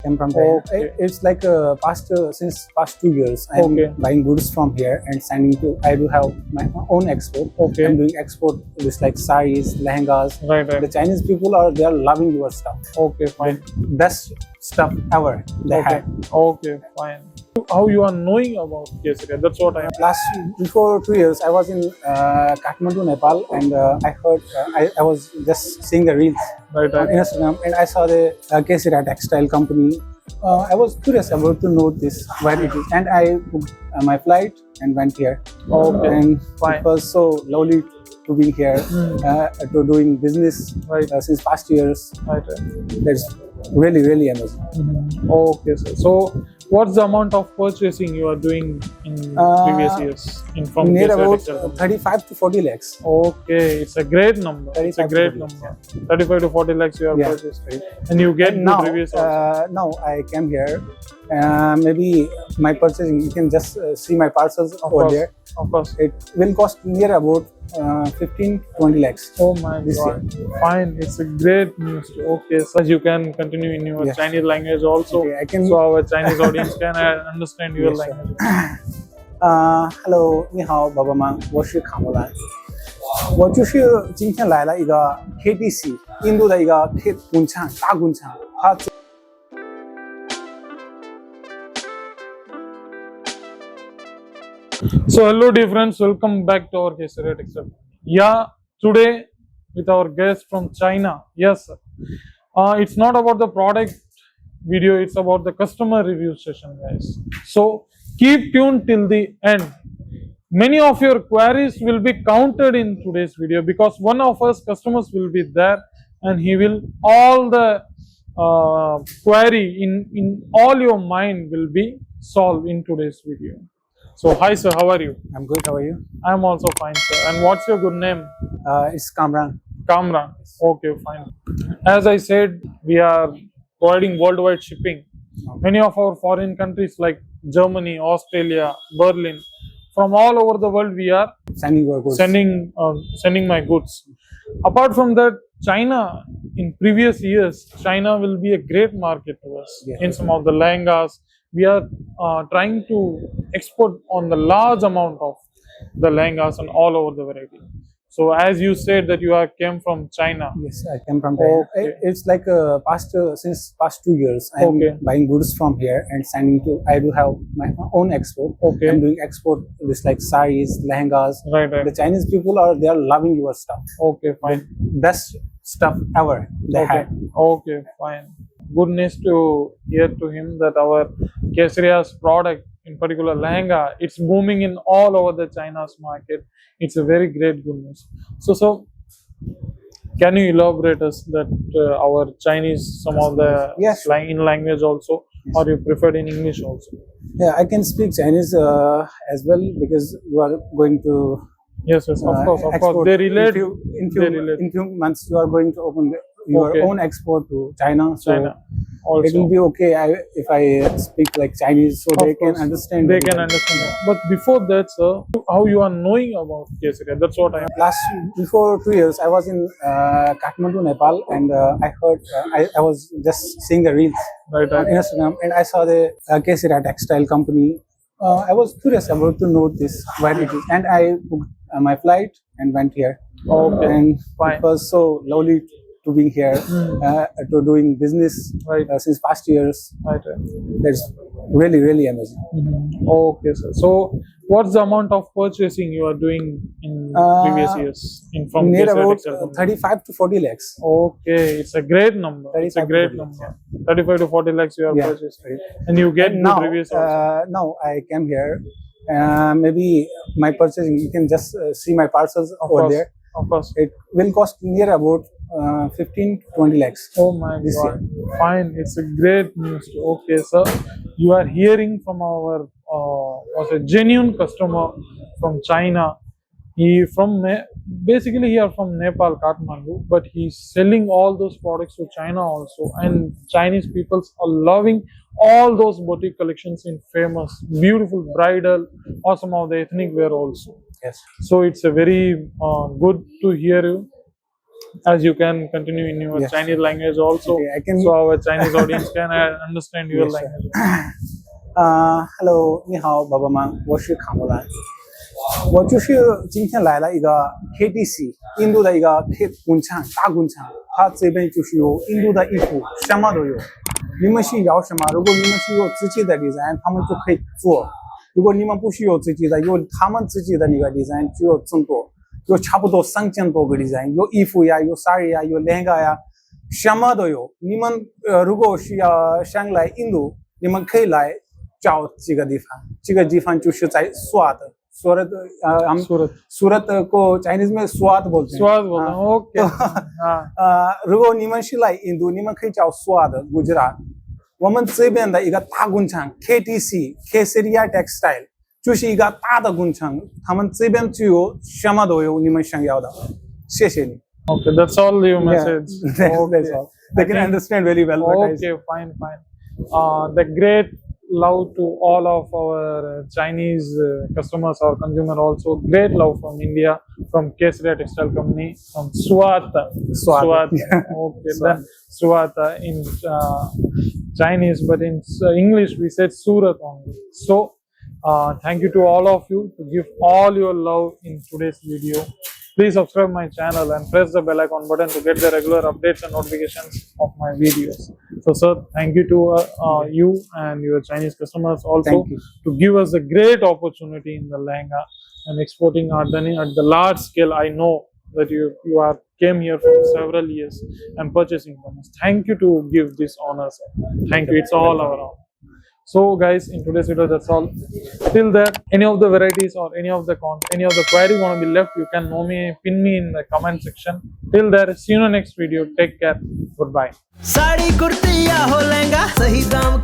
I'm from there. Okay. It's like since past 2 years, I'm Okay. buying goods from here and sending to. I do have my own export. Okay. I'm doing export with like saris, lehengas. Right. The Chinese people they are loving your stuff. Okay, fine. Best stuff ever they Okay. had. Okay, fine. How you are knowing about Kesaria? That's what I am. Before 2 years, I was in Kathmandu, Nepal, and I heard I was just seeing the reels Right. on Instagram, and I saw the Kesaria textile company. I was curious about to know this where it is, and I booked my flight and went here. Okay. And Fine. it was so lovely to be here, to doing business Right. since past years. Right. That's really amazing. Okay, sir. So, what's the amount of purchasing you are doing in previous years from Near Kesaria about Textile Company? 35 to 40 lakhs. Okay, it's a great number. It's a 35 to great 40 number. 35 to 40 lakhs you have Yeah. purchased, and you get And good now, reviews also. now I came here. Maybe my purchasing, you can just see my parcels Of over course. there. Of course. It will cost near about 15 to 20 lakhs. Oh my This god. Fine. It's a great news. Okay, so you can continue in your Yes. Chinese language also. Okay, I can. So our Chinese audience can understand your Yes, sir. language. Hello， 你好，宝宝们，我是卡莫兰。我就是今天来了一个 KTC， 印度的一个 K 工厂，大工厂，它 So hello dear friends, welcome back to our Kesaria Textile. Yeah, today with our guest from China. Yes, sir. It's not about the product video, it's about the customer review session, guys. So keep tuned till the end. Many of your queries will be counted in today's video because one of us customers will be there and he will all the query in all your mind will be solved in today's video. So hi sir, how are you? I'm good. How are you? I'm also fine sir. And what's your good name? It's Kamran. Kamran. Okay, fine. As I said, we are providing worldwide shipping. Many of our foreign countries like Germany, Australia, Berlin, from all over the world we are Sending your goods. sending my goods. Apart from that, China in previous years, China will be a great market to us. Yeah. In some of the lehengas, we are trying to export on the large amount of the lehengas and all over the variety. So as you said that you have came from China. Yes, I came from there. Okay. It's like since past 2 years, I'm Okay. buying goods from here and sending to. I do have my own export. Okay. I'm doing export with like saris, lehengas. Right. The Chinese people they are loving your stuff. Okay, fine. Best stuff ever they Okay. had. Okay, fine. Good news to hear to him that our Kesaria's product, in particular lehenga, it's booming in all over the China's market. It's a very great good news. So can you elaborate us that our Chinese, some of the Yes. in language also, or you preferred in English also? Yeah, I can speak Chinese as well because you are going to Yes, of course. export. They relate. In relate. few months you are going to open your Okay. own export to China. So China it also. will be okay if I speak like Chinese, so Of they can course. understand. They can understand. But before that, sir, how you are knowing about Kesaria? That's what I am. Before 2 years, I was in Kathmandu, Nepal, and I heard I was just seeing the reels Right. on Instagram, and I saw the Kesaria textile company. I was curious about to know this where it is, and I booked my flight and went here. Okay. And Fine. it was so lovely to be here, to doing business Right. since past years. Right. That's really amazing. Okay, sir. So, what's the amount of purchasing you are doing in previous years from Near Kesaria about Textile Company? 35 to 40 lakhs. Okay, it's a great number. It's a 35 to great 40 lakhs, number. 35 to 40 lakhs you have Yeah. purchased, and you get And good reviews also. now I came here. Maybe my purchasing, you can just see my parcels over course. there. Of course. It will cost near about 15 to 20 lakhs. Oh my This god. Fine. It's a great news. Okay, sir. You are hearing from our was a genuine customer from China. He basically he are from Nepal, Kathmandu, but he's selling all those products to China also, and Chinese people are loving all those boutique collections in famous, beautiful bridal or some of the ethnic wear also. Yes. So it's a very good to hear you. as you can continue in your Yes. Chinese language also, Okay, I can- so our Chinese audience can understand your Yes, sir. language. Hello，你好，宝宝们，我是卡莫兰。我就是今天来了一个 KDC，印度的一个工厂，大工厂，它这边就是有印度的衣服，什么都有。你们需要什么？如果你们是有自己的 design，他们就可以做；如果你们不需要自己的，有他们自己的那个 design 就有更多，有差不多3000多个 design，有衣服呀，有 sari 呀，有 lehenga 呀，什么都有。你们如果需要想来印度，你们可以来找几个地方，这个地方就是在सूरत सूरत को Chinese में स्वाद बोलते हैं। स्वाद बोलते हैं, okay. हाँ. 如果你们是来印度，你们可以找 स्वाद गुजरात。我们这边的一个大工厂 KTC Kesaria Textile 就是一个大的工厂，他们这边就有什么都有你们想要的。谢谢你。Okay, that's all your message. That's all. They can understand very well. Okay, fine. The great love to all of our Chinese customers or consumer also. Great love from India, from Kesaria Textile Company, from Swat. Yeah. Okay, then Swat in Chinese, but in English we said Surat only. So, thank you to all of you to give all your love in today's video. Please subscribe my channel and press the bell icon button to get the regular updates and notifications of my videos. So, sir, thank you to you and your Chinese customers also Thank you. to give us a great opportunity in the lehenga and exporting our denim at the large scale. I know that you came here for several years and purchasing from us. Thank you to give this honor, sir. Thank you. It's all our honor. So guys, in today's video, that's all. Till there, any of the varieties or any of the query want to be left, you can pin me in the comment section. Till there, see you in the next video. Take care. Goodbye. Sari kurti या हो लहंगा सही दाम